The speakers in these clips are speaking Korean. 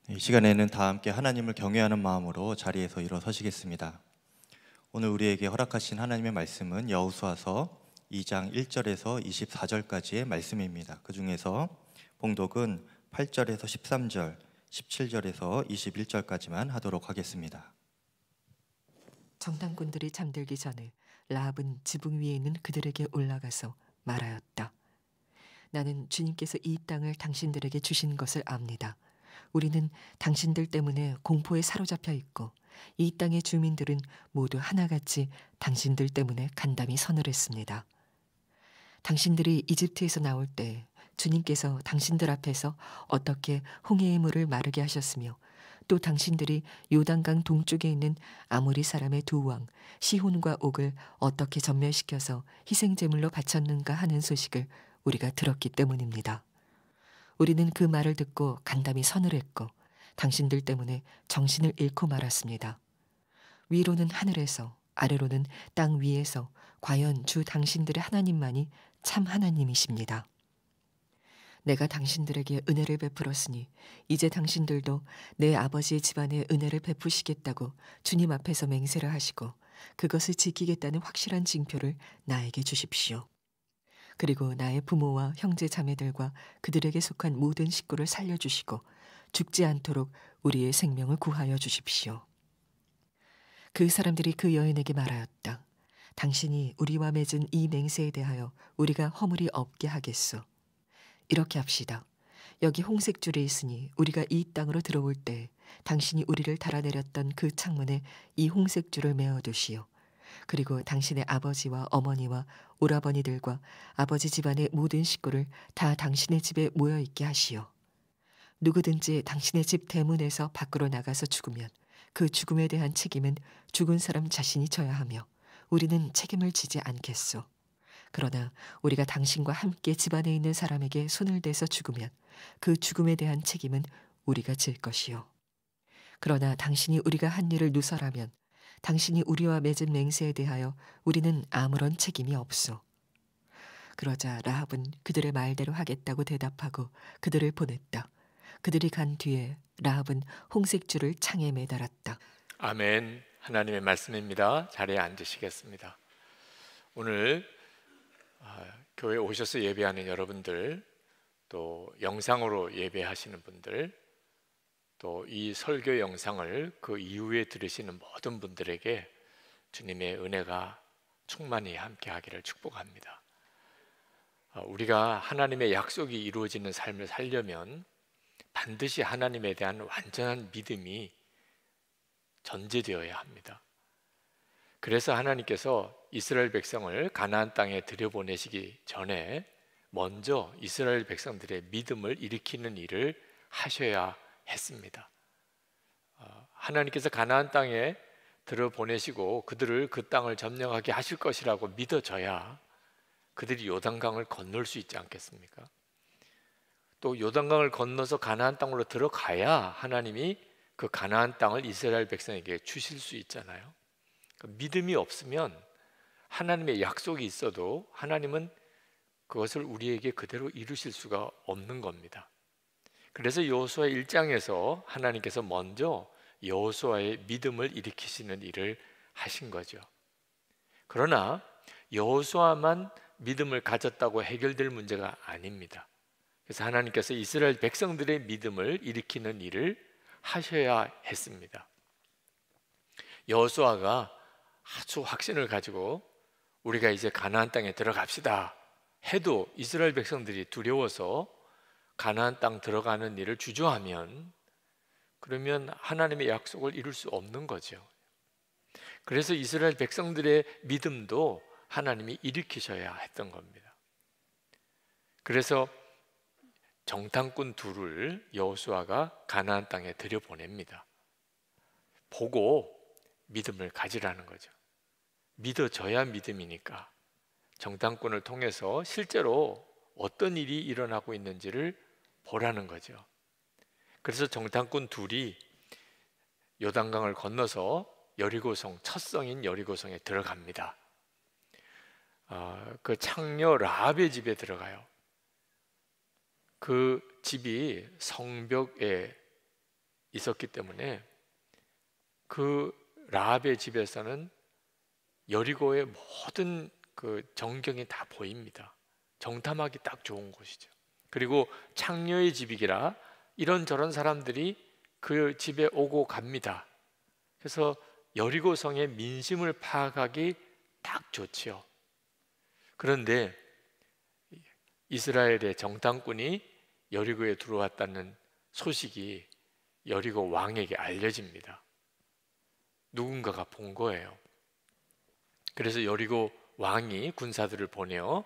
이 시간에는 다 함께 하나님을 경외하는 마음으로 자리에서 일어서시겠습니다. 오늘 우리에게 허락하신 하나님의 말씀은 여호수아서 2장 1절에서 24절까지의 말씀입니다. 그 중에서 봉독은 8절에서 13절, 17절에서 21절까지만 하도록 하겠습니다. 정탐꾼들이 잠들기 전에 라합은 지붕 위에 있는 그들에게 올라가서 말하였다. 나는 주님께서 이 땅을 당신들에게 주신 것을 압니다. 우리는 당신들 때문에 공포에 사로잡혀 있고 이 땅의 주민들은 모두 하나같이 당신들 때문에 간담이 서늘했습니다. 당신들이 이집트에서 나올 때 주님께서 당신들 앞에서 어떻게 홍해의 물을 마르게 하셨으며 또 당신들이 요단강 동쪽에 있는 아모리 사람의 두 왕 시혼과 옥을 어떻게 전멸시켜서 희생제물로 바쳤는가 하는 소식을 우리가 들었기 때문입니다. 우리는 그 말을 듣고 간담이 서늘했고 당신들 때문에 정신을 잃고 말았습니다. 위로는 하늘에서 아래로는 땅 위에서 과연 주 당신들의 하나님만이 참 하나님이십니다. 내가 당신들에게 은혜를 베풀었으니 이제 당신들도 내 아버지의 집안에 은혜를 베푸시겠다고 주님 앞에서 맹세를 하시고 그것을 지키겠다는 확실한 징표를 나에게 주십시오. 그리고 나의 부모와 형제 자매들과 그들에게 속한 모든 식구를 살려주시고 죽지 않도록 우리의 생명을 구하여 주십시오. 그 사람들이 그 여인에게 말하였다. 당신이 우리와 맺은 이 맹세에 대하여 우리가 허물이 없게 하겠소. 이렇게 합시다. 여기 홍색줄이 있으니 우리가 이 땅으로 들어올 때 당신이 우리를 달아내렸던 그 창문에 이 홍색줄을 메어두시오. 그리고 당신의 아버지와 어머니와 오라버니들과 아버지 집안의 모든 식구를 다 당신의 집에 모여있게 하시오. 누구든지 당신의 집 대문에서 밖으로 나가서 죽으면 그 죽음에 대한 책임은 죽은 사람 자신이 져야 하며 우리는 책임을 지지 않겠소. 그러나 우리가 당신과 함께 집안에 있는 사람에게 손을 대서 죽으면 그 죽음에 대한 책임은 우리가 질 것이요. 그러나 당신이 우리가 한 일을 누설하면 당신이 우리와 맺은 맹세에 대하여 우리는 아무런 책임이 없소. 그러자 라합은 그들의 말대로 하겠다고 대답하고 그들을 보냈다. 그들이 간 뒤에 라합은 홍색줄을 창에 매달았다. 아멘. 하나님의 말씀입니다. 자리에 앉으시겠습니다. 오늘 교회 오셔서 예배하는 여러분들, 또 영상으로 예배하시는 분들, 또 이 설교 영상을 그 이후에 들으시는 모든 분들에게 주님의 은혜가 충만히 함께하기를 축복합니다. 우리가 하나님의 약속이 이루어지는 삶을 살려면 반드시 하나님에 대한 완전한 믿음이 전제되어야 합니다. 그래서 하나님께서 이스라엘 백성을 가나안 땅에 들여보내시기 전에 먼저 이스라엘 백성들의 믿음을 일으키는 일을 하셔야 했습니다. 하나님께서 가나안 땅에 들여보내시고 그들을 그 땅을 점령하게 하실 것이라고 믿어져야 그들이 요단강을 건널 수 있지 않겠습니까? 또 요단강을 건너서 가나안 땅으로 들어가야 하나님이 그 가나안 땅을 이스라엘 백성에게 주실 수 있잖아요. 믿음이 없으면 하나님의 약속이 있어도 하나님은 그것을 우리에게 그대로 이루실 수가 없는 겁니다. 그래서 여호수아 1장에서 하나님께서 먼저 여호수아의 믿음을 일으키시는 일을 하신 거죠. 그러나 여호수아만 믿음을 가졌다고 해결될 문제가 아닙니다. 그래서 하나님께서 이스라엘 백성들의 믿음을 일으키는 일을 하셔야 했습니다. 여호수아가 아주 확신을 가지고 우리가 이제 가나안 땅에 들어갑시다 해도 이스라엘 백성들이 두려워서 가나안 땅 들어가는 일을 주저하면 그러면 하나님의 약속을 이룰 수 없는 거죠. 그래서 이스라엘 백성들의 믿음도 하나님이 일으키셔야 했던 겁니다. 그래서 정탐꾼 둘을 여호수아가 가나안 땅에 들여보냅니다. 보고 믿음을 가지라는 거죠. 믿어져야 믿음이니까 정탐꾼을 통해서 실제로 어떤 일이 일어나고 있는지를 보라는 거죠. 그래서 정탐꾼 둘이 요단강을 건너서 여리고성, 첫 성인 여리고성에 들어갑니다. 그 창녀 라합의 집에 들어가요. 그 집이 성벽에 있었기 때문에 그 라합의 집에서는 여리고의 모든 그 전경이 다 보입니다. 정탐하기 딱 좋은 곳이죠. 그리고 창녀의 집이기라 이런저런 사람들이 그 집에 오고 갑니다. 그래서 여리고 성의 민심을 파악하기 딱 좋지요. 그런데 이스라엘의 정탐꾼이 여리고에 들어왔다는 소식이 여리고 왕에게 알려집니다. 누군가가 본 거예요. 그래서 여리고 왕이 군사들을 보내어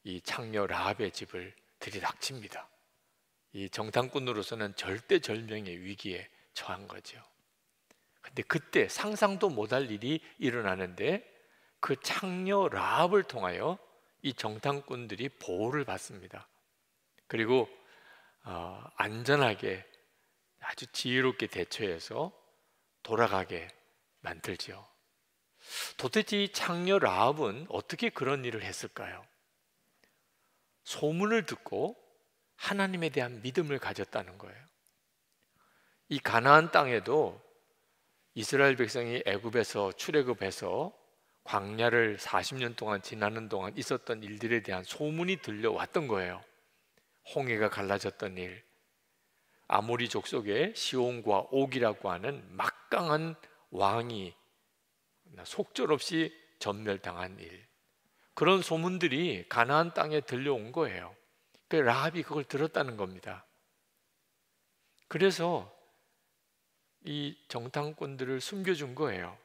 이 창녀 라합의 집을 들이닥칩니다. 이 정탐꾼으로서는 절대절명의 위기에 처한 거죠. 근데 그때 상상도 못할 일이 일어나는데 그 창녀 라합을 통하여 이 정탐꾼들이 보호를 받습니다. 그리고 안전하게 아주 지혜롭게 대처해서 돌아가게 만들죠. 도대체 이 창녀 라합은 어떻게 그런 일을 했을까요? 소문을 듣고 하나님에 대한 믿음을 가졌다는 거예요. 이 가나안 땅에도 이스라엘 백성이 애굽에서 출애굽해서 광야를 40년 동안 지나는 동안 있었던 일들에 대한 소문이 들려왔던 거예요. 홍해가 갈라졌던 일, 아모리 족속의 시온과 옥이라고 하는 막강한 왕이 속절없이 전멸당한 일, 그런 소문들이 가나안 땅에 들려온 거예요. 그 라합이 그걸 들었다는 겁니다. 그래서 이 정탐꾼들을 숨겨준 거예요.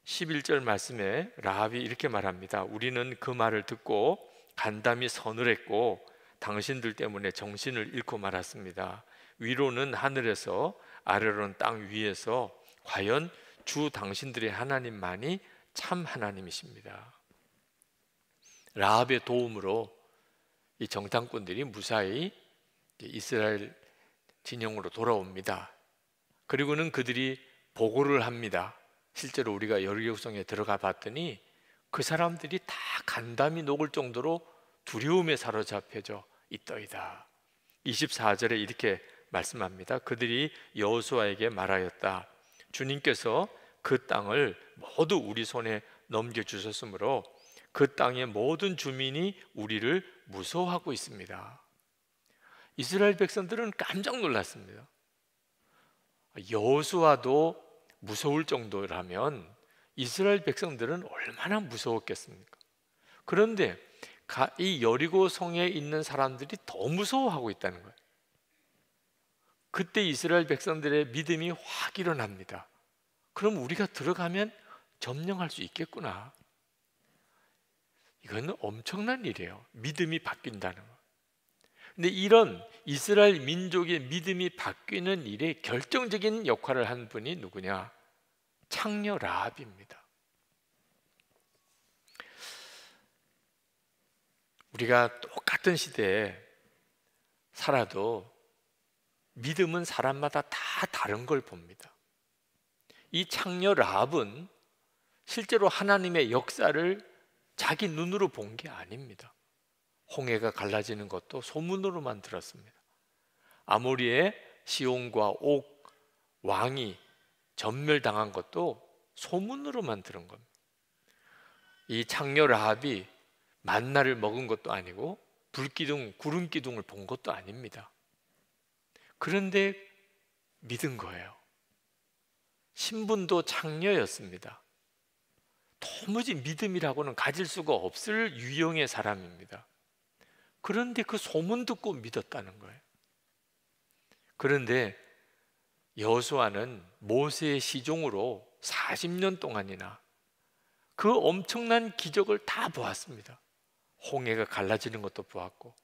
11절 말씀에 라합이 이렇게 말합니다. 우리는 그 말을 듣고 간담이 서늘했고 당신들 때문에 정신을 잃고 말았습니다. 위로는 하늘에서 아래로는 땅 위에서 과연 주 당신들의 하나님만이 참 하나님이십니다. 라합의 도움으로 이 정탐꾼들이 무사히 이스라엘 진영으로 돌아옵니다. 그리고는 그들이 보고를 합니다. 실제로 우리가 여리고성에 들어가 봤더니 그 사람들이 다 간담이 녹을 정도로 두려움에 사로잡혀져 있더이다. 24절에 이렇게 말씀합니다. 그들이 여호수아에게 말하였다. 주님께서 그 땅을 모두 우리 손에 넘겨주셨으므로 그 땅의 모든 주민이 우리를 무서워하고 있습니다. 이스라엘 백성들은 깜짝 놀랐습니다. 여호수아도 무서울 정도라면 이스라엘 백성들은 얼마나 무서웠겠습니까? 그런데 이 여리고 성에 있는 사람들이 더 무서워하고 있다는 거예요. 그때 이스라엘 백성들의 믿음이 확 일어납니다. 그럼 우리가 들어가면 점령할 수 있겠구나. 이건 엄청난 일이에요. 믿음이 바뀐다는 거. 근데 이런 이스라엘 민족의 믿음이 바뀌는 일에 결정적인 역할을 한 분이 누구냐? 창녀 라합입니다. 우리가 똑같은 시대에 살아도 믿음은 사람마다 다 다른 걸 봅니다. 이 창녀 라합은 실제로 하나님의 역사를 자기 눈으로 본 게 아닙니다. 홍해가 갈라지는 것도 소문으로만 들었습니다. 아모리의 시온과 옥 왕이 전멸당한 것도 소문으로만 들은 겁니다. 이 창녀 라합이 만나를 먹은 것도 아니고 불기둥, 구름 기둥을 본 것도 아닙니다. 그런데 믿은 거예요. 신분도 창녀였습니다. 도무지 믿음이라고는 가질 수가 없을 유형의 사람입니다. 그런데 그 소문 듣고 믿었다는 거예요. 그런데 여호수아는 모세의 시종으로 40년 동안이나 그 엄청난 기적을 다 보았습니다. 홍해가 갈라지는 것도 보았고,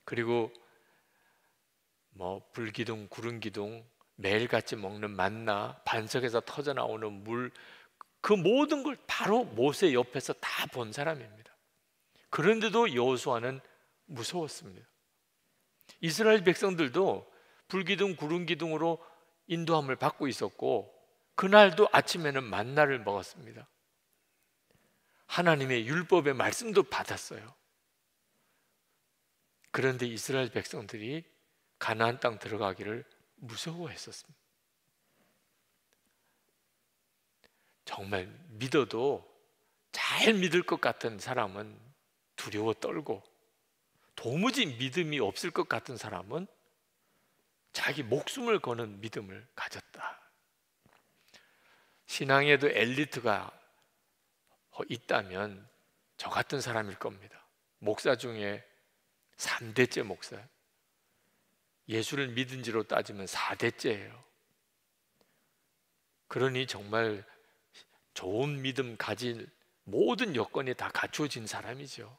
그리고 불기둥, 구름기둥, 매일같이 먹는 만나, 반석에서 터져 나오는 물, 그 모든 걸 바로 모세 옆에서 다 본 사람입니다. 그런데도 여호수아는 무서웠습니다. 이스라엘 백성들도 불기둥, 구름기둥으로 인도함을 받고 있었고, 그날도 아침에는 만나를 먹었습니다. 하나님의 율법의 말씀도 받았어요. 그런데 이스라엘 백성들이 가나안 땅 들어가기를 무서워했었습니다. 정말 믿어도 잘 믿을 것 같은 사람은 두려워 떨고, 도무지 믿음이 없을 것 같은 사람은 자기 목숨을 거는 믿음을 가졌다. 신앙에도 엘리트가 있다면 저 같은 사람일 겁니다. 목사 중에 3대째 목사, 예수를 믿은 지로 따지면 4대째예요. 그러니 정말 좋은 믿음 가진 모든 여건이 다 갖춰진 사람이죠.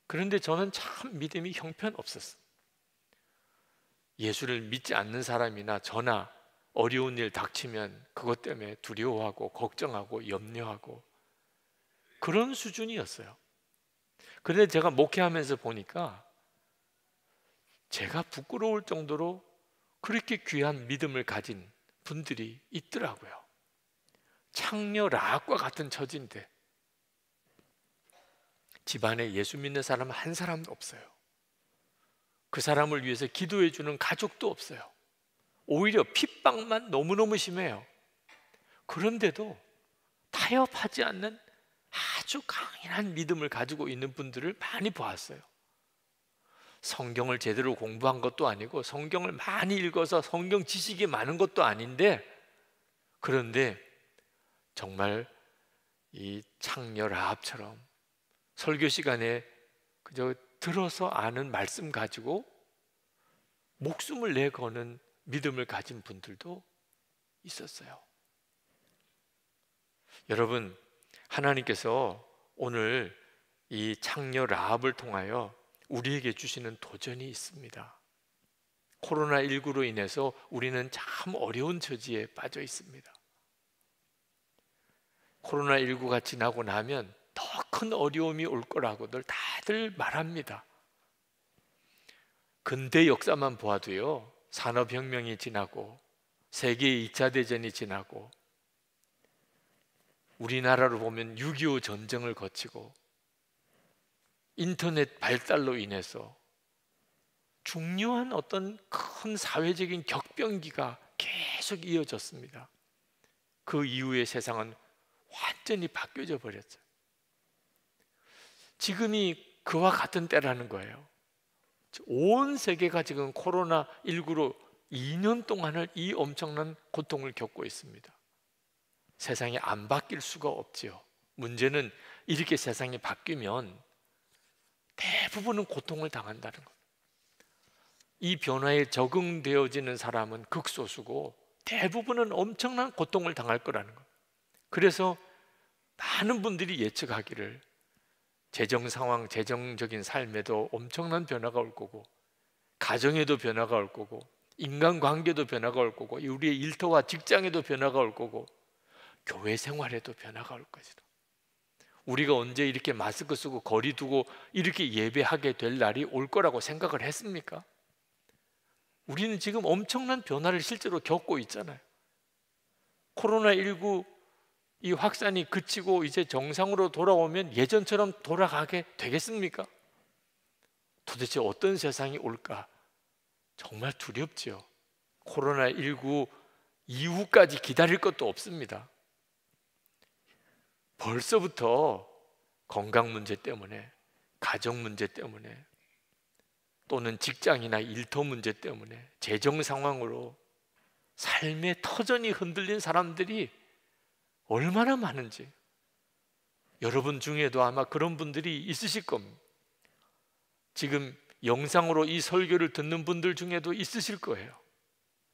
그런데 저는 참 믿음이 형편없었어요. 예수를 믿지 않는 사람이나 저나 어려운 일 닥치면 그것 때문에 두려워하고 걱정하고 염려하고 그런 수준이었어요. 그런데 제가 목회하면서 보니까 제가 부끄러울 정도로 그렇게 귀한 믿음을 가진 분들이 있더라고요. 창녀 라합과 같은 처지인데 집안에 예수 믿는 사람 한 사람도 없어요. 그 사람을 위해서 기도해 주는 가족도 없어요. 오히려 핍박만 너무너무 심해요. 그런데도 타협하지 않는 아주 강인한 믿음을 가지고 있는 분들을 많이 보았어요. 성경을 제대로 공부한 것도 아니고 성경을 많이 읽어서 성경 지식이 많은 것도 아닌데, 그런데 정말 이 창녀 라합처럼 설교 시간에 그저 들어서 아는 말씀 가지고 목숨을 내거는 믿음을 가진 분들도 있었어요. 여러분, 하나님께서 오늘 이 창녀 라합을 통하여 우리에게 주시는 도전이 있습니다. 코로나19로 인해서 우리는 참 어려운 처지에 빠져 있습니다. 코로나19가 지나고 나면 더 큰 어려움이 올 거라고들 다들 말합니다. 근대 역사만 보아도요, 산업혁명이 지나고 세계 2차 대전이 지나고 우리나라로 보면 6.25 전쟁을 거치고 인터넷 발달로 인해서 중요한 어떤 큰 사회적인 격변기가 계속 이어졌습니다. 그 이후에 세상은 완전히 바뀌어져 버렸죠. 지금이 그와 같은 때라는 거예요. 온 세계가 지금 코로나19로 2년 동안을 이 엄청난 고통을 겪고 있습니다. 세상이 안 바뀔 수가 없지요. 문제는 이렇게 세상이 바뀌면 대부분은 고통을 당한다는 것. 이 변화에 적응되어지는 사람은 극소수고 대부분은 엄청난 고통을 당할 거라는 것. 그래서 많은 분들이 예측하기를 재정 상황, 재정적인 삶에도 엄청난 변화가 올 거고, 가정에도 변화가 올 거고, 인간관계도 변화가 올 거고, 우리의 일터와 직장에도 변화가 올 거고, 교회 생활에도 변화가 올 것이다. 우리가 언제 이렇게 마스크 쓰고 거리 두고 이렇게 예배하게 될 날이 올 거라고 생각을 했습니까? 우리는 지금 엄청난 변화를 실제로 겪고 있잖아요. 코로나19 이 확산이 그치고 이제 정상으로 돌아오면 예전처럼 돌아가게 되겠습니까? 도대체 어떤 세상이 올까? 정말 두렵지요. 코로나19 이후까지 기다릴 것도 없습니다. 벌써부터 건강 문제 때문에, 가정 문제 때문에, 또는 직장이나 일터 문제 때문에, 재정 상황으로 삶의 터전이 흔들린 사람들이 얼마나 많은지, 여러분 중에도 아마 그런 분들이 있으실 겁니다. 지금 영상으로 이 설교를 듣는 분들 중에도 있으실 거예요.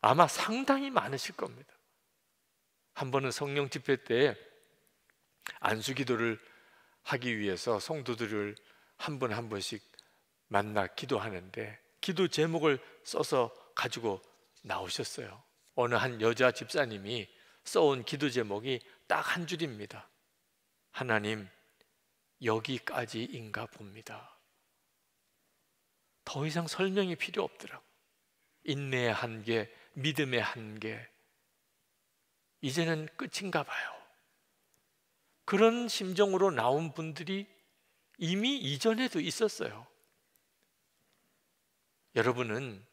아마 상당히 많으실 겁니다. 한 번은 성령 집회 때 안수기도를 하기 위해서 성도들을 한 분 한 분씩 만나 기도하는데 기도 제목을 써서 가지고 나오셨어요. 어느 한 여자 집사님이 써온 기도 제목이 딱 한 줄입니다. 하나님, 여기까지인가 봅니다. 더 이상 설명이 필요 없더라고. 인내의 한계, 믿음의 한계, 이제는 끝인가 봐요. 그런 심정으로 나온 분들이 이미 이전에도 있었어요. 여러분은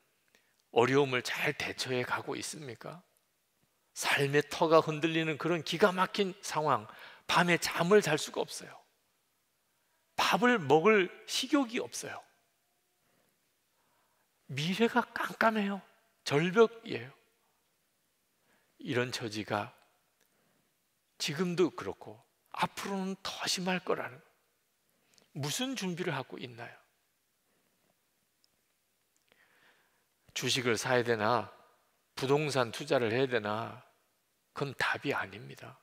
어려움을 잘 대처해 가고 있습니까? 삶의 터가 흔들리는 그런 기가 막힌 상황, 밤에 잠을 잘 수가 없어요. 밥을 먹을 식욕이 없어요. 미래가 깜깜해요. 절벽이에요. 이런 처지가 지금도 그렇고 앞으로는 더 심할 거라는 거예요. 무슨 준비를 하고 있나요? 주식을 사야 되나 부동산 투자를 해야 되나, 그건 답이 아닙니다.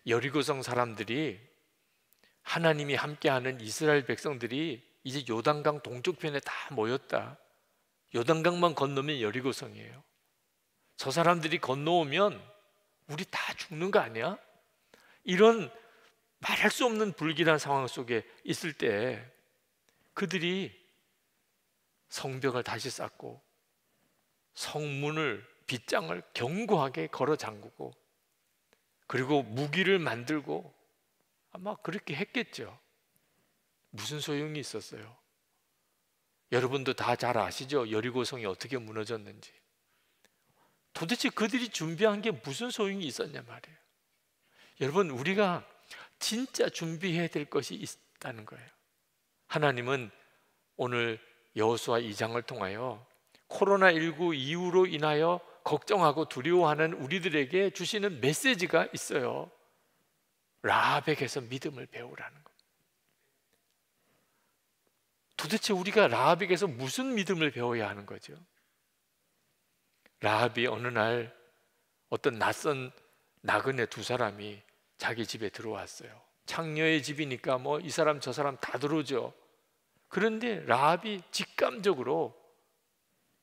여리고성 사람들이, 하나님이 함께하는 이스라엘 백성들이 이제 요단강 동쪽편에 다 모였다. 요단강만 건너면 여리고성이에요. 저 사람들이 건너오면 우리 다 죽는 거 아니야? 이런 말할 수 없는 불길한 상황 속에 있을 때 그들이 성벽을 다시 쌓고 성문을, 빗장을 견고하게 걸어 잠그고, 그리고 무기를 만들고 아마 그렇게 했겠죠. 무슨 소용이 있었어요? 여러분도 다 잘 아시죠? 여리고성이 어떻게 무너졌는지. 도대체 그들이 준비한 게 무슨 소용이 있었냐 말이에요. 여러분, 우리가 진짜 준비해야 될 것이 있다는 거예요. 하나님은 오늘 여호수아 2장을 통하여 코로나19 이후로 인하여 걱정하고 두려워하는 우리들에게 주시는 메시지가 있어요. 라합에게서 믿음을 배우라는 것. 도대체 우리가 라합에게서 무슨 믿음을 배워야 하는 거죠? 라합이 어느 날 어떤 낯선 나그네 두 사람이 자기 집에 들어왔어요. 창녀의 집이니까 뭐 이 사람 저 사람 다 들어오죠. 그런데 라합이 직감적으로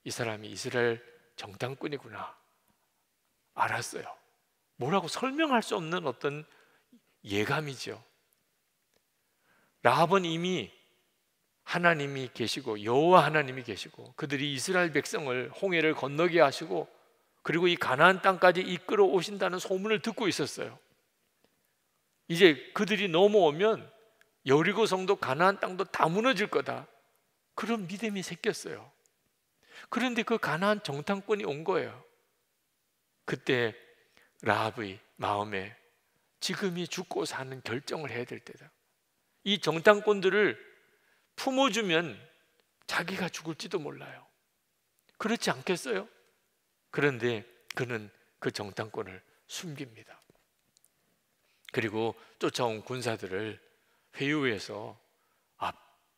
이 사람이 이스라엘 정탐꾼이구나 알았어요. 뭐라고 설명할 수 없는 어떤 예감이죠. 라합은 이미 하나님이 계시고 여호와 하나님이 계시고 그들이 이스라엘 백성을 홍해를 건너게 하시고 그리고 이 가나안 땅까지 이끌어 오신다는 소문을 듣고 있었어요. 이제 그들이 넘어오면 여리고 성도 가나안 땅도 다 무너질 거다, 그런 믿음이 생겼어요. 그런데 그 가나안 정탐꾼이 온 거예요. 그때 라합의 마음에 지금이 죽고 사는 결정을 해야 될 때다. 이 정탐꾼들을 품어주면 자기가 죽을지도 몰라요. 그렇지 않겠어요? 그런데 그는 그 정탐꾼을 숨깁니다. 그리고 쫓아온 군사들을 회유해서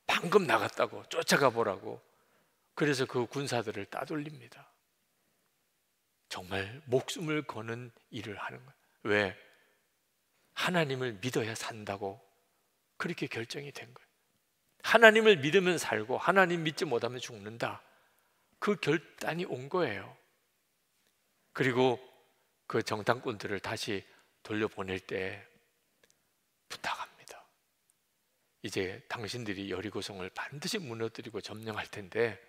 방금 나갔다고 쫓아가 보라고, 그래서 그 군사들을 따돌립니다. 정말 목숨을 거는 일을 하는 거예요. 왜? 하나님을 믿어야 산다고 그렇게 결정이 된 거예요. 하나님을 믿으면 살고 하나님 믿지 못하면 죽는다, 그 결단이 온 거예요. 그리고 그 정탐꾼들을 다시 돌려보낼 때 부탁합니다. 이제 당신들이 여리고성을 반드시 무너뜨리고 점령할 텐데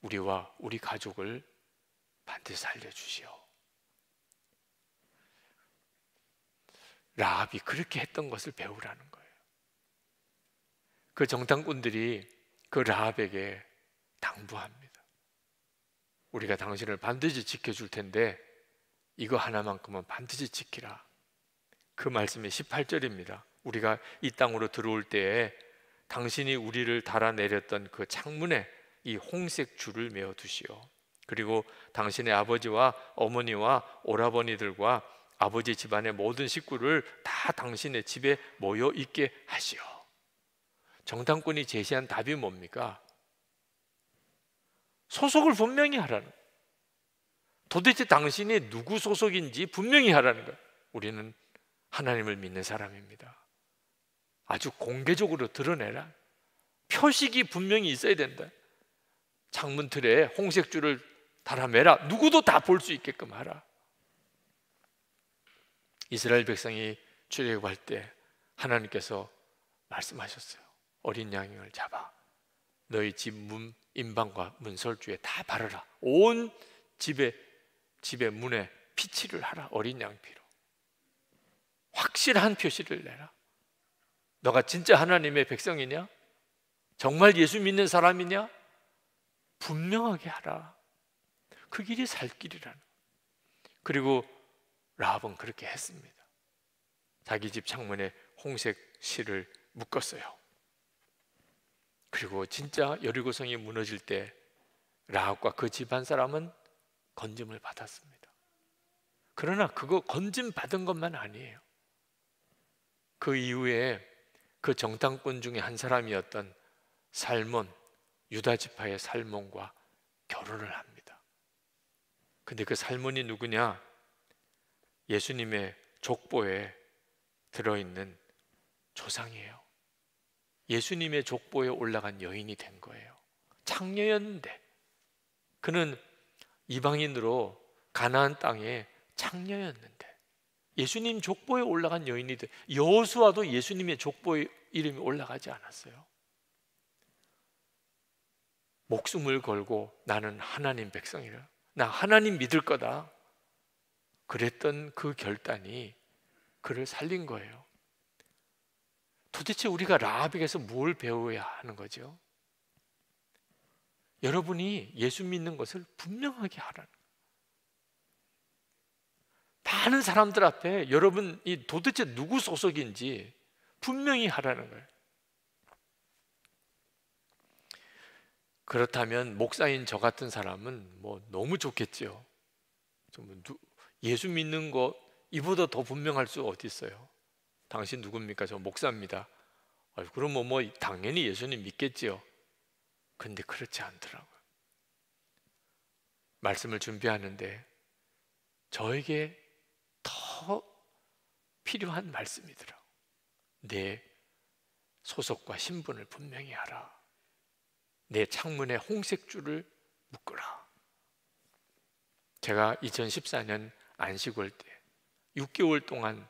우리와 우리 가족을 반드시 살려주시오. 라합이 그렇게 했던 것을 배우라는 거예요. 그 정탐꾼들이 그 라합에게 당부합니다. 우리가 당신을 반드시 지켜줄 텐데 이거 하나만큼은 반드시 지키라. 그 말씀이 18절입니다. 우리가 이 땅으로 들어올 때에 당신이 우리를 달아내렸던 그 창문에 이 홍색 줄을 메어 두시오. 그리고 당신의 아버지와 어머니와 오라버니들과 아버지 집안의 모든 식구를 다 당신의 집에 모여 있게 하시오. 정탐꾼이 제시한 답이 뭡니까? 소속을 분명히 하라는 거예요. 도대체 당신이 누구 소속인지 분명히 하라는 거예요. 우리는 하나님을 믿는 사람입니다. 아주 공개적으로 드러내라. 표식이 분명히 있어야 된다. 창문 틀에 홍색 줄을 달아매라. 누구도 다 볼 수 있게끔 하라. 이스라엘 백성이 출애굽할 때 하나님께서 말씀하셨어요. 어린 양을 잡아 너희 집 문 임방과 문설주에 다 바르라. 온 집의 문에 피칠을 하라. 어린 양 피로. 확실한 표시를 내라. 너가 진짜 하나님의 백성이냐? 정말 예수 믿는 사람이냐? 분명하게 하라. 그 길이 살 길이라는. 그리고 라합은 그렇게 했습니다. 자기 집 창문에 홍색 실을 묶었어요. 그리고 진짜 여리고성이 무너질 때 라합과 그 집안 사람은 건짐을 받았습니다. 그러나 그거 건짐 받은 것만 아니에요. 그 이후에 그 정탐꾼 중에 한 사람이었던 살몬, 유다 지파의 살몬과 결혼을 합니다. 근데 그 살몬이 누구냐? 예수님의 족보에 들어있는 조상이에요. 예수님의 족보에 올라간 여인이 된 거예요. 창녀였는데, 그는 이방인으로 가나안 땅에 창녀였는데 예수님 족보에 올라간 여인이 돼. 여호수아도 예수님의 족보에 이름이 올라가지 않았어요. 목숨을 걸고 나는 하나님 백성이라, 나 하나님 믿을 거다, 그랬던 그 결단이 그를 살린 거예요. 도대체 우리가 라합에게서 뭘 배워야 하는 거죠? 여러분이 예수 믿는 것을 분명하게 하라는 거예요. 많은 사람들 앞에 여러분이 도대체 누구 소속인지 분명히 하라는 거예요. 그렇다면 목사인 저 같은 사람은 뭐 너무 좋겠죠. 예수 믿는 거 이보다 더 분명할 수 어디 있어요? 당신 누굽니까? 저 목사입니다. 그럼 뭐 당연히 예수님 믿겠지요. 근데 그렇지 않더라고요. 말씀을 준비하는데 저에게 더 필요한 말씀이더라고요. 내 소속과 신분을 분명히 하라. 내 창문에 홍색 줄을 묶으라. 제가 2014년 안식월 때 6개월 동안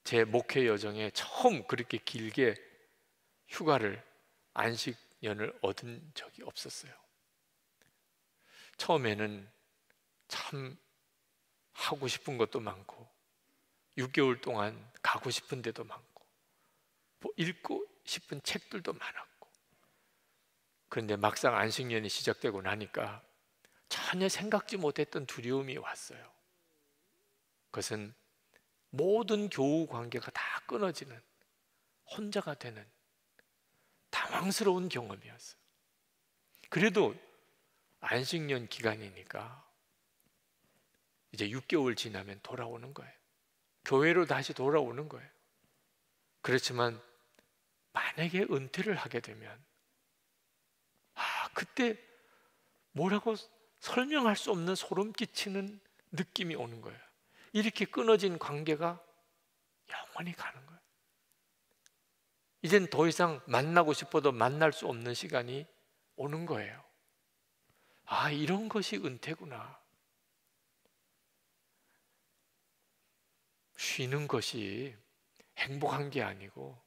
제 목회 여정에 처음 그렇게 길게 휴가를, 안식년을 얻은 적이 없었어요. 처음에는 참 하고 싶은 것도 많고 6개월 동안 가고 싶은 데도 많고 뭐 읽고 싶은 책들도 많았고, 그런데 막상 안식년이 시작되고 나니까 전혀 생각지 못했던 두려움이 왔어요. 그것은 모든 교우 관계가 다 끊어지는, 혼자가 되는 당황스러운 경험이었어요. 그래도 안식년 기간이니까 이제 6개월 지나면 돌아오는 거예요. 교회로 다시 돌아오는 거예요. 그렇지만 만약에 은퇴를 하게 되면 그때 뭐라고 설명할 수 없는 소름 끼치는 느낌이 오는 거예요. 이렇게 끊어진 관계가 영원히 가는 거예요. 이젠 더 이상 만나고 싶어도 만날 수 없는 시간이 오는 거예요. 이런 것이 은퇴구나. 쉬는 것이 행복한 게 아니고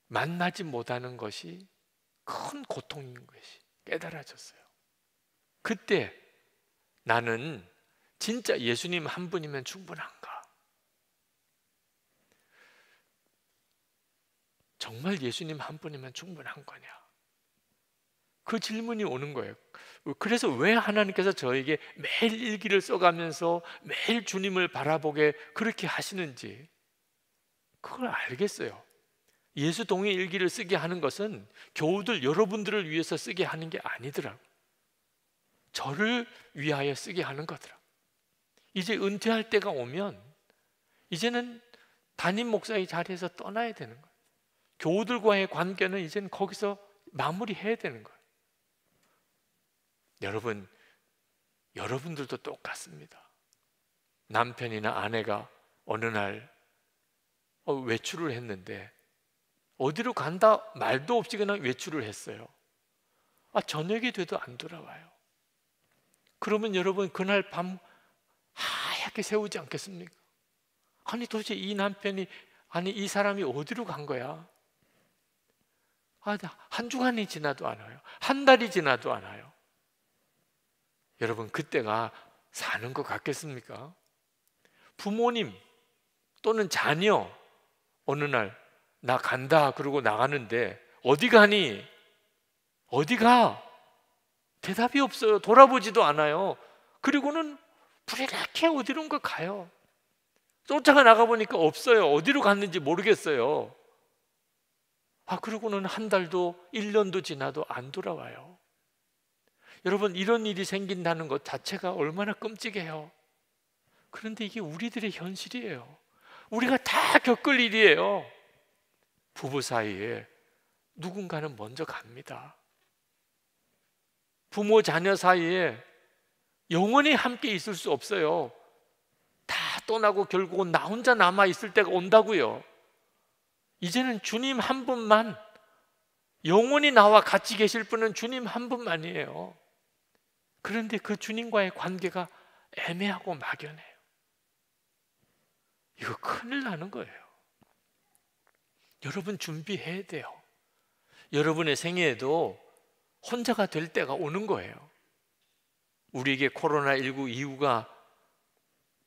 만나지 못하는 것이 큰 고통인 것이 깨달아졌어요. 그때 나는 진짜 예수님 한 분이면 충분한가? 정말 예수님 한 분이면 충분한 거냐? 그 질문이 오는 거예요. 그래서 왜 하나님께서 저에게 매일 일기를 써가면서 매일 주님을 바라보게 그렇게 하시는지 그걸 알겠어요. 예수 동의 일기를 쓰게 하는 것은 교우들 여러분들을 위해서 쓰게 하는 게 아니더라고요. 저를 위하여 쓰게 하는 거더라고요. 이제 은퇴할 때가 오면 이제는 담임 목사의 자리에서 떠나야 되는 거예요. 교우들과의 관계는 이제는 거기서 마무리해야 되는 거예요. 여러분들도 똑같습니다. 남편이나 아내가 어느 날 외출을 했는데 어디로 간다 말도 없이 그냥 외출을 했어요. 저녁이 돼도 안 돌아와요. 그러면 여러분 그날 밤 하얗게 새우지 않겠습니까? 도대체 이 남편이, 이 사람이 어디로 간 거야? 한 주간이 지나도 안 와요. 한 달이 지나도 안 와요. 여러분 그때가 사는 것 같겠습니까? 부모님 또는 자녀 어느 날 나 간다 그러고 나가는데 어디 가니? 어디 가? 대답이 없어요. 돌아보지도 않아요. 그리고는 불이 이렇게 어디론가 가요. 쫓아가 나가보니까 없어요. 어디로 갔는지 모르겠어요. 그러고는 한 달도 1년도 지나도 안 돌아와요. 여러분, 이런 일이 생긴다는 것 자체가 얼마나 끔찍해요. 그런데 이게 우리들의 현실이에요. 우리가 다 겪을 일이에요. 부부 사이에 누군가는 먼저 갑니다. 부모 자녀 사이에 영원히 함께 있을 수 없어요. 다 떠나고 결국은 나 혼자 남아 있을 때가 온다고요. 이제는 주님 한 분만, 영원히 나와 같이 계실 분은 주님 한 분만이에요. 그런데 그 주님과의 관계가 애매하고 막연해요. 이거 큰일 나는 거예요. 여러분, 준비해야 돼요. 여러분의 생애에도 혼자가 될 때가 오는 거예요. 우리에게 코로나19 이후가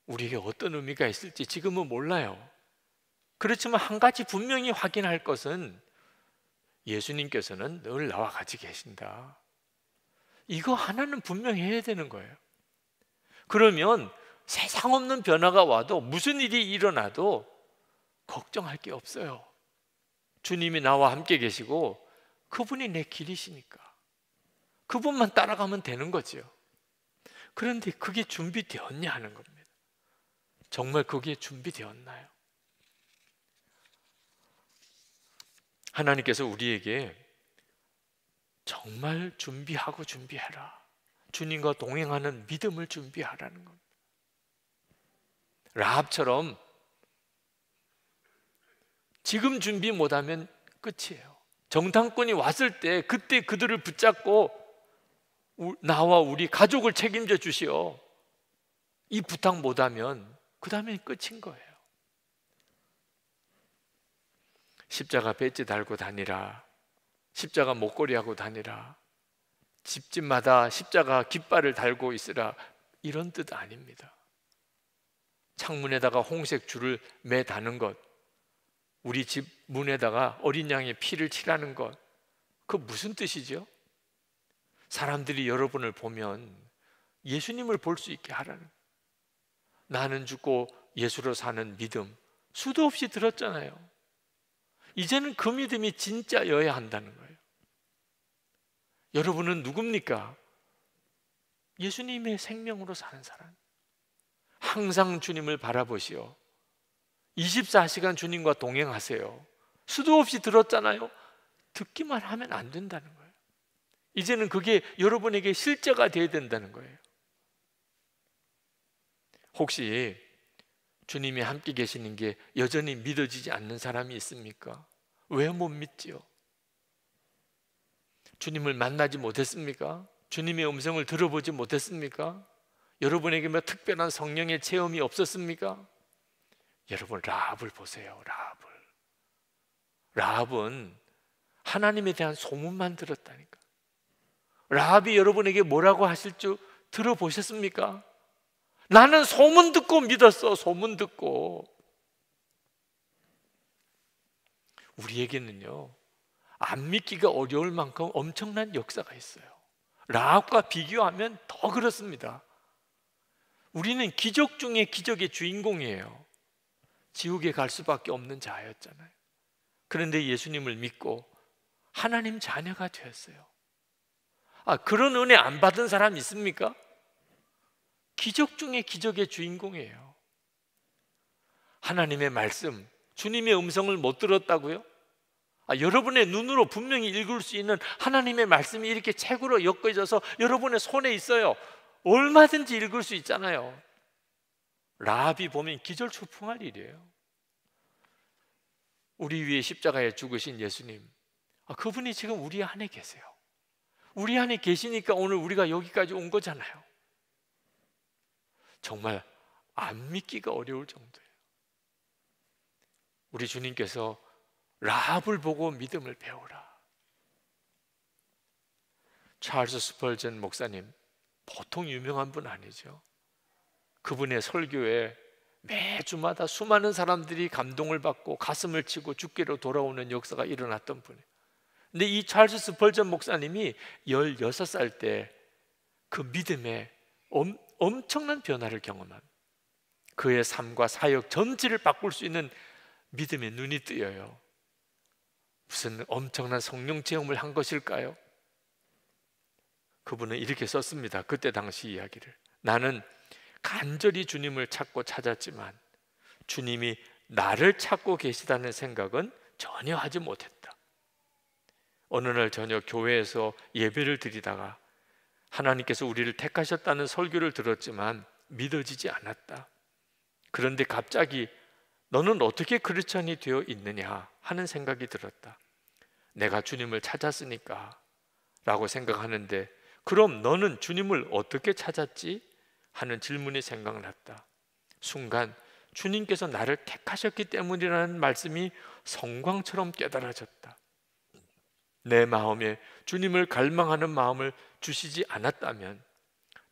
우리에게 어떤 의미가 있을지 지금은 몰라요. 그렇지만 한 가지 분명히 확인할 것은 예수님께서는 늘 나와 같이 계신다. 이거 하나는 분명히 해야 되는 거예요. 그러면 세상 없는 변화가 와도, 무슨 일이 일어나도 걱정할 게 없어요. 주님이 나와 함께 계시고 그분이 내 길이시니까 그분만 따라가면 되는 거죠. 그런데 그게 준비되었냐 하는 겁니다. 정말 그게 준비되었나요? 하나님께서 우리에게 정말 준비해라. 주님과 동행하는 믿음을 준비하라는 겁니다. 라합처럼 지금 준비 못하면 끝이에요. 정탐꾼이 왔을 때 그때 그들을 붙잡고 나와 우리 가족을 책임져 주시오. 이 부탁 못하면 그 다음엔 끝인 거예요. 십자가 배지 달고 다니라. 십자가 목걸이 하고 다니라. 집집마다 십자가 깃발을 달고 있으라. 이런 뜻 아닙니다. 창문에다가 홍색 줄을 매다는 것, 우리 집 문에다가 어린 양의 피를 칠하는 것, 그 무슨 뜻이죠? 사람들이 여러분을 보면 예수님을 볼 수 있게 하라는, 나는 죽고 예수로 사는 믿음 수도 없이 들었잖아요. 이제는 그 믿음이 진짜여야 한다는 거예요. 여러분은 누굽니까? 예수님의 생명으로 사는 사람. 항상 주님을 바라보시오. 24시간 주님과 동행하세요. 수도 없이 들었잖아요. 듣기만 하면 안 된다는 거예요. 이제는 그게 여러분에게 실제가 되어야 된다는 거예요. 혹시 주님이 함께 계시는 게 여전히 믿어지지 않는 사람이 있습니까? 왜 못 믿지요? 주님을 만나지 못했습니까? 주님의 음성을 들어보지 못했습니까? 여러분에게 뭐 특별한 성령의 체험이 없었습니까? 여러분, 라합을 보세요. 라합은 하나님에 대한 소문만 들었다니까. 라합이 여러분에게 뭐라고 하실 줄 들어보셨습니까? 나는 소문 듣고 믿었어. 소문 듣고. 우리에게는요, 안 믿기가 어려울 만큼 엄청난 역사가 있어요. 라합과 비교하면 더 그렇습니다. 우리는 기적 중에 기적의 주인공이에요. 지옥에 갈 수밖에 없는 자였잖아요. 그런데 예수님을 믿고 하나님 자녀가 되었어요. 그런 은혜 안 받은 사람 있습니까? 기적 중에 기적의 주인공이에요. 하나님의 말씀, 주님의 음성을 못 들었다고요? 여러분의 눈으로 분명히 읽을 수 있는 하나님의 말씀이 이렇게 책으로 엮어져서 여러분의 손에 있어요. 얼마든지 읽을 수 있잖아요. 라합이 보면 기절초풍할 일이에요. 우리 위에 십자가에 죽으신 예수님, 그분이 지금 우리 안에 계세요. 우리 안에 계시니까 오늘 우리가 여기까지 온 거잖아요. 정말 안 믿기가 어려울 정도예요. 우리 주님께서 라합을 보고 믿음을 배우라. 찰스 스펄전 목사님, 보통 유명한 분 아니죠. 그분의 설교에 매주마다 수많은 사람들이 감동을 받고 가슴을 치고 주께로 돌아오는 역사가 일어났던 분이에요. 근데 이 찰스 스펄전 목사님이 16살 때 그 믿음에 엄청난 변화를 경험합니다. 그의 삶과 사역 전체를 바꿀 수 있는 믿음의 눈이 뜨여요. 무슨 엄청난 성령 체험을 한 것일까요? 그분은 이렇게 썼습니다. 그때 당시 이야기를. 나는 간절히 주님을 찾고 찾았지만 주님이 나를 찾고 계시다는 생각은 전혀 하지 못했다. 어느 날 저녁 교회에서 예배를 드리다가 하나님께서 우리를 택하셨다는 설교를 들었지만 믿어지지 않았다. 그런데 갑자기 너는 어떻게 크리스천이 되어 있느냐 하는 생각이 들었다. 내가 주님을 찾았으니까 라고 생각하는데, 그럼 너는 주님을 어떻게 찾았지? 하는 질문이 생각났다. 순간 주님께서 나를 택하셨기 때문이라는 말씀이 성광처럼 깨달아졌다. 내 마음에 주님을 갈망하는 마음을 주시지 않았다면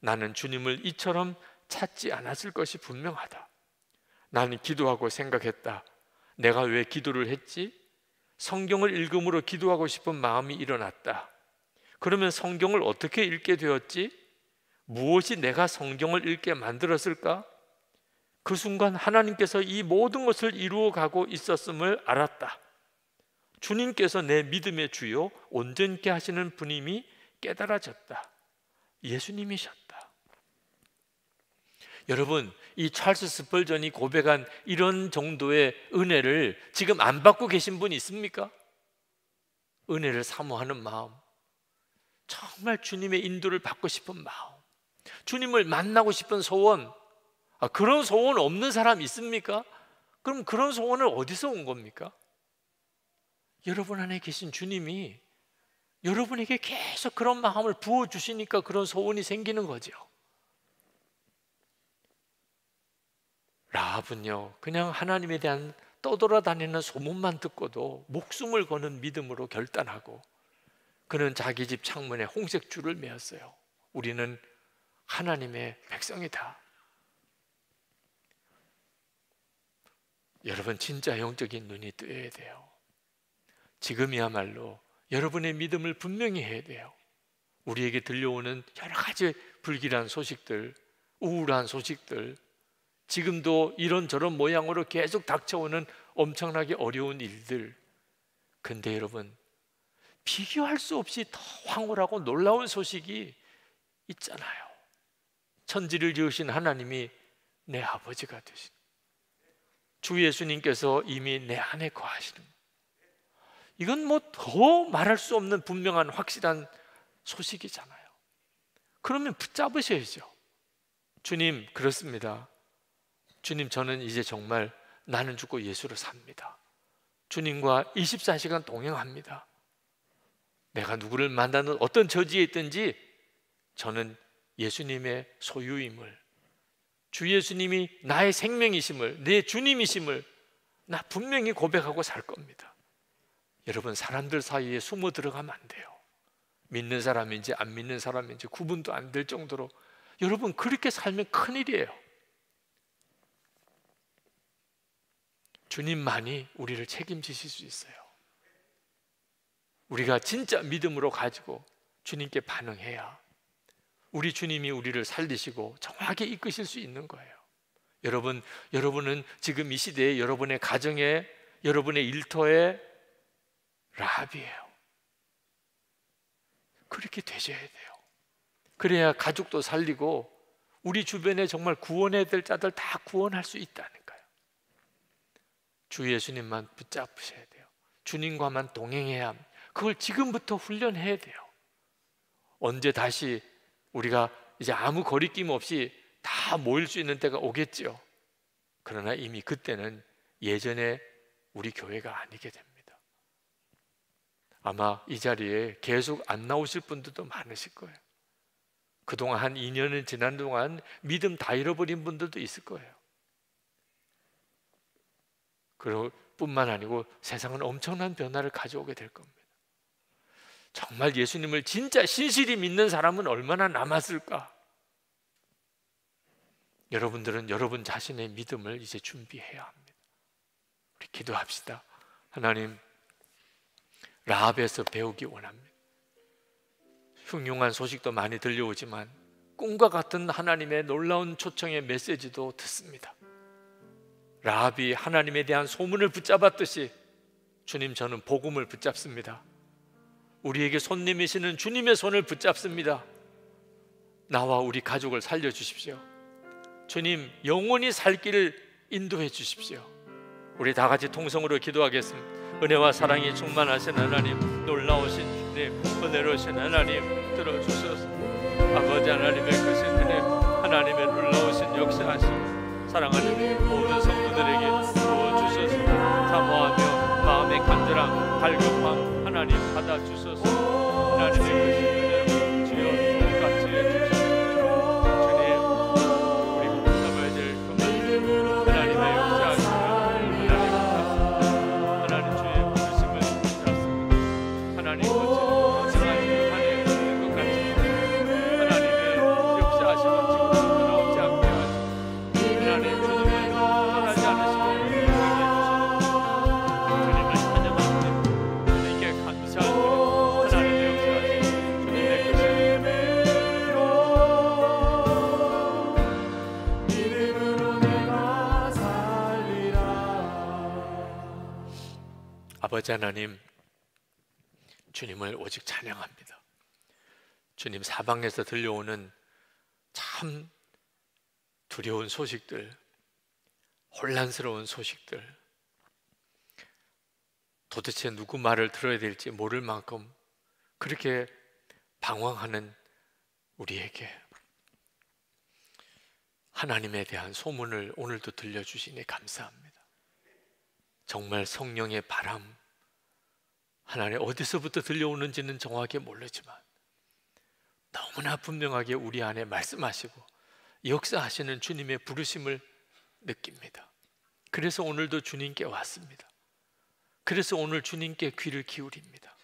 나는 주님을 이처럼 찾지 않았을 것이 분명하다. 나는 기도하고 생각했다. 내가 왜 기도를 했지? 성경을 읽음으로 기도하고 싶은 마음이 일어났다. 그러면 성경을 어떻게 읽게 되었지? 무엇이 내가 성경을 읽게 만들었을까? 그 순간 하나님께서 이 모든 것을 이루어 가고 있었음을 알았다. 주님께서 내 믿음의 주요 온전케 하시는 분임이 깨달아졌다. 예수님이셨다. 여러분, 이 찰스 스펄전이 고백한 이런 정도의 은혜를 지금 안 받고 계신 분 있습니까? 은혜를 사모하는 마음, 정말 주님의 인도를 받고 싶은 마음, 주님을 만나고 싶은 소원, 그런 소원 없는 사람 있습니까? 그럼 그런 소원을 어디서 온 겁니까? 여러분 안에 계신 주님이 여러분에게 계속 그런 마음을 부어주시니까 그런 소원이 생기는 거죠. 라합은요, 그냥 하나님에 대한 떠돌아다니는 소문만 듣고도 목숨을 거는 믿음으로 결단하고 그는 자기 집 창문에 홍색줄을 메었어요. 우리는 하나님의 백성이다. 여러분, 진짜 영적인 눈이 뜨여야 돼요. 지금이야말로 여러분의 믿음을 분명히 해야 돼요. 우리에게 들려오는 여러 가지 불길한 소식들, 우울한 소식들, 지금도 이런저런 모양으로 계속 닥쳐오는 엄청나게 어려운 일들. 근데 여러분, 비교할 수 없이 더 황홀하고 놀라운 소식이 있잖아요. 천지를 지으신 하나님이 내 아버지가 되신, 주 예수님께서 이미 내 안에 거하시는, 이건 뭐 더 말할 수 없는 분명한 확실한 소식이잖아요. 그러면 붙잡으셔야죠. 주님, 그렇습니다. 주님, 저는 이제 정말 나는 죽고 예수로 삽니다. 주님과 24시간 동행합니다. 내가 누구를 만나는 어떤 처지에 있든지 저는 예수님의 소유임을, 주 예수님이 나의 생명이심을, 내 주님이심을 나 분명히 고백하고 살 겁니다. 여러분, 사람들 사이에 숨어 들어가면 안 돼요. 믿는 사람인지 안 믿는 사람인지 구분도 안 될 정도로 여러분, 그렇게 살면 큰일이에요. 주님만이 우리를 책임지실 수 있어요. 우리가 진짜 믿음으로 가지고 주님께 반응해야 우리 주님이 우리를 살리시고 정확히 이끄실 수 있는 거예요. 여러분은 지금 이 시대에 여러분의 가정에, 여러분의 일터에 라합이에요. 그렇게 되셔야 돼요. 그래야 가족도 살리고 우리 주변에 정말 구원해야 될 자들 다 구원할 수 있다는 거예요. 주 예수님만 붙잡으셔야 돼요. 주님과만 동행해야 합니다. 그걸 지금부터 훈련해야 돼요. 언제 다시 우리가 이제 아무 거리낌 없이 다 모일 수 있는 때가 오겠죠. 그러나 이미 그때는 예전에 우리 교회가 아니게 됩니다. 아마 이 자리에 계속 안 나오실 분들도 많으실 거예요. 그동안 한 2년은 지난 동안 믿음 다 잃어버린 분들도 있을 거예요. 그리고 뿐만 아니고 세상은 엄청난 변화를 가져오게 될 겁니다. 정말 예수님을 진짜 신실히 믿는 사람은 얼마나 남았을까? 여러분들은 여러분 자신의 믿음을 이제 준비해야 합니다. 우리 기도합시다. 하나님, 라합에서 배우기 원합니다. 흉흉한 소식도 많이 들려오지만 꿈과 같은 하나님의 놀라운 초청의 메시지도 듣습니다. 라합이 하나님에 대한 소문을 붙잡았듯이 주님, 저는 복음을 붙잡습니다. 우리에게 손님이시는 주님의 손을 붙잡습니다. 나와 우리 가족을 살려주십시오. 주님, 영원히 살 길을 인도해 주십시오. 우리 다 같이 통성으로 기도하겠습니다. 은혜와 사랑이 충만하신 하나님, 놀라우신 주님, 은혜로우신 하나님 들어주셔서 아버지 하나님의 크신 은혜, 하나님의 놀라우신 역사하심, 사랑하는 모든 성도들에게 부어주셔서 사모하며 마음의 간절함, 갈급함 하나님 받아주셔서 하나님의 크신 은혜로 주여 같이 해주셔서 주님, 우리 붙잡아야 될 그만 하나님의 역사하심을 하나님 하나님 주의 부르심을 붙잡습니다. 하나님 거창한 하나님의 것 같이 하나님의 역사하심은 지금도 돌아오지 않게 하시고 하나님 주님을 떠나지 않으시고 주님을 찬양하는 주님께 감사하는 하나님의 역사하심, 주님의 크신 이름으로 내가 살리라. 아버지 하나님, 주님을 오직 찬양합니다. 주님, 사방에서 들려오는 참 두려운 소식들, 혼란스러운 소식들, 도대체 누구 말을 들어야 될지 모를 만큼 그렇게 방황하는 우리에게 하나님에 대한 소문을 오늘도 들려주시니 감사합니다. 정말 성령의 바람, 하나님 어디서부터 들려오는지는 정확히 모르지만 너무나 분명하게 우리 안에 말씀하시고 역사하시는 주님의 부르심을 느낍니다. 그래서 오늘도 주님께 왔습니다. 그래서 오늘 주님께 귀를 기울입니다.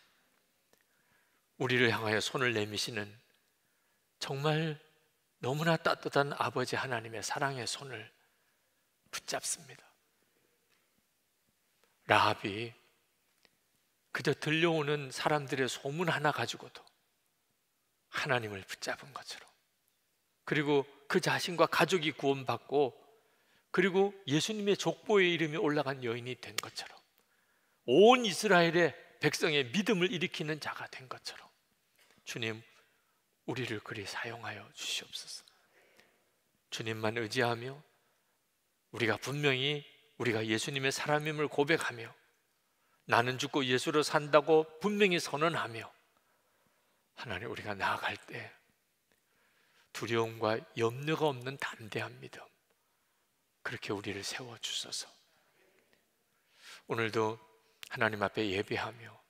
우리를 향하여 손을 내미시는 정말 너무나 따뜻한 아버지 하나님의 사랑의 손을 붙잡습니다. 라합이 그저 들려오는 사람들의 소문 하나 가지고도 하나님을 붙잡은 것처럼, 그리고 그 자신과 가족이 구원받고 그리고 예수님의 족보의 이름이 올라간 여인이 된 것처럼 온 이스라엘의 백성의 믿음을 일으키는 자가 된 것처럼 주님, 우리를 그리 사용하여 주시옵소서. 주님만 의지하며 우리가 분명히 우리가 예수님의 사람임을 고백하며 나는 죽고 예수로 산다고 분명히 선언하며 하나님, 우리가 나아갈 때 두려움과 염려가 없는 담대한 믿음, 그렇게 우리를 세워주소서. 오늘도 하나님 앞에 예배하며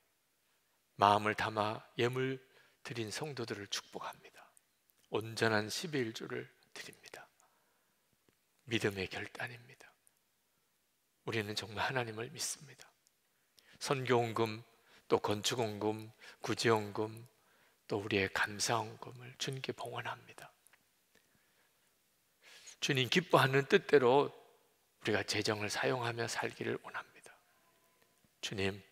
마음을 담아 예물 드린 성도들을 축복합니다. 온전한 11주를 드립니다. 믿음의 결단입니다. 우리는 정말 하나님을 믿습니다. 선교헌금, 또 건축헌금, 구제헌금, 또 우리의 감사헌금을 주님께 봉헌합니다. 주님 기뻐하는 뜻대로 우리가 재정을 사용하며 살기를 원합니다. 주님,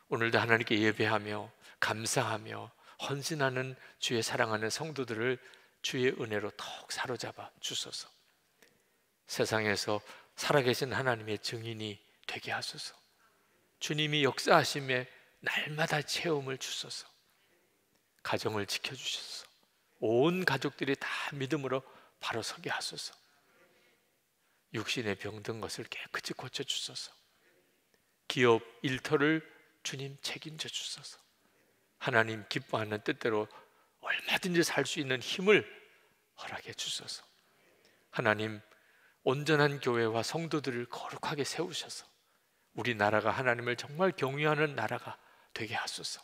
오늘도 하나님께 예배하며 감사하며 헌신하는 주의 사랑하는 성도들을 주의 은혜로 더욱 사로잡아 주소서. 세상에서 살아계신 하나님의 증인이 되게 하소서. 주님이 역사하심에 날마다 체험을 주소서. 가정을 지켜주셔서 온 가족들이 다 믿음으로 바로 서게 하소서. 육신의 병든 것을 깨끗이 고쳐주소서. 기업 일터를 주님 책임져 주소서. 하나님 기뻐하는 뜻대로 얼마든지 살 수 있는 힘을 허락해 주소서. 하나님, 온전한 교회와 성도들을 거룩하게 세우셔서 우리나라가 하나님을 정말 경외하는 나라가 되게 하소서.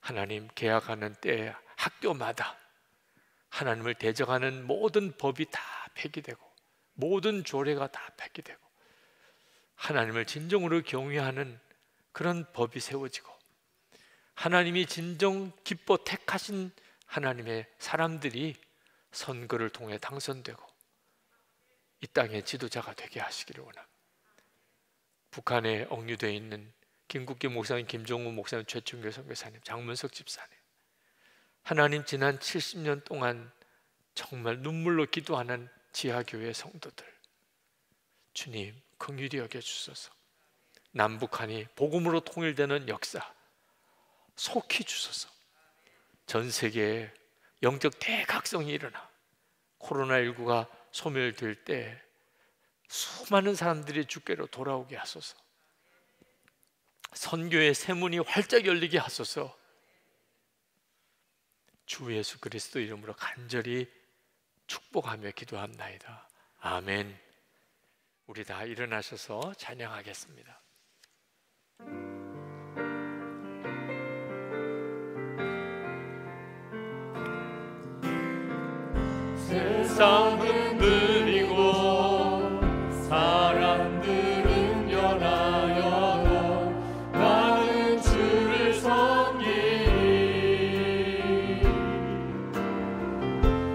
하나님, 개학하는 때 학교마다 하나님을 대적하는 모든 법이 다 폐기되고 모든 조례가 다 폐기되고 하나님을 진정으로 경외하는 그런 법이 세워지고 하나님이 진정 기뻐 택하신 하나님의 사람들이 선거를 통해 당선되고 이 땅의 지도자가 되게 하시기를 원합니다. 북한에 억류되어 있는 김국기 목사님, 김종우 목사님, 최충길 선교사님, 장문석 집사님, 하나님 지난 70년 동안 정말 눈물로 기도하는 지하교회 성도들, 주님 긍휼히 여겨주소서. 남북한이 복음으로 통일되는 역사 속히 주소서. 전 세계에 영적 대각성이 일어나 코로나19가 소멸될 때 수많은 사람들이 주께로 돌아오게 하소서. 선교의 새문이 활짝 열리게 하소서. 주 예수 그리스도 이름으로 간절히 축복하며 기도합나이다. 아멘. 우리 다 일어나셔서 찬양하겠습니다. 세상 흔들리고 사람들은 연하여도 나는 주를 섬기리.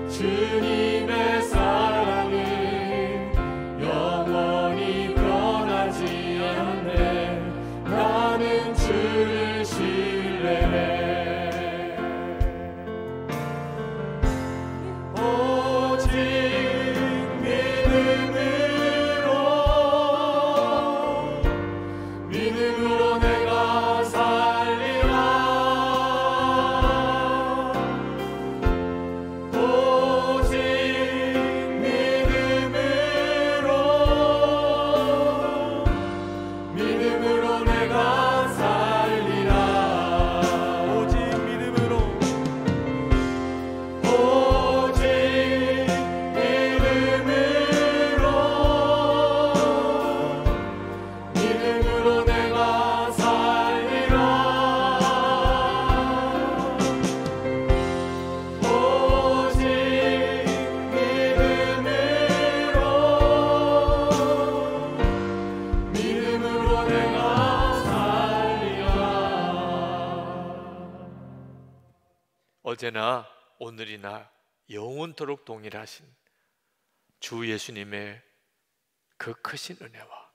주님의 사랑은 영원히 변하지 않네. 나는 주를 신뢰해. 믿음으로 내가 살리라. 오직 믿음으로 내가 살리라. 오직 믿음으로 내가 살리라. 오직 믿음으로 내가 살리라. 어제나 오늘이나 영원토록 동일하신 주 예수님의 그 크신 은혜와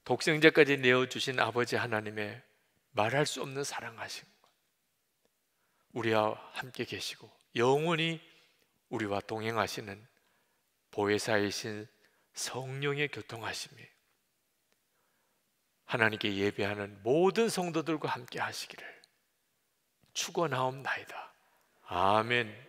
독생자까지 내어주신 아버지 하나님의 말할 수 없는 사랑하심, 우리와 함께 계시고 영원히 우리와 동행하시는 보혜사이신 성령의 교통하심이 하나님께 예배하는 모든 성도들과 함께 하시기를 축원하옵나이다. 아멘.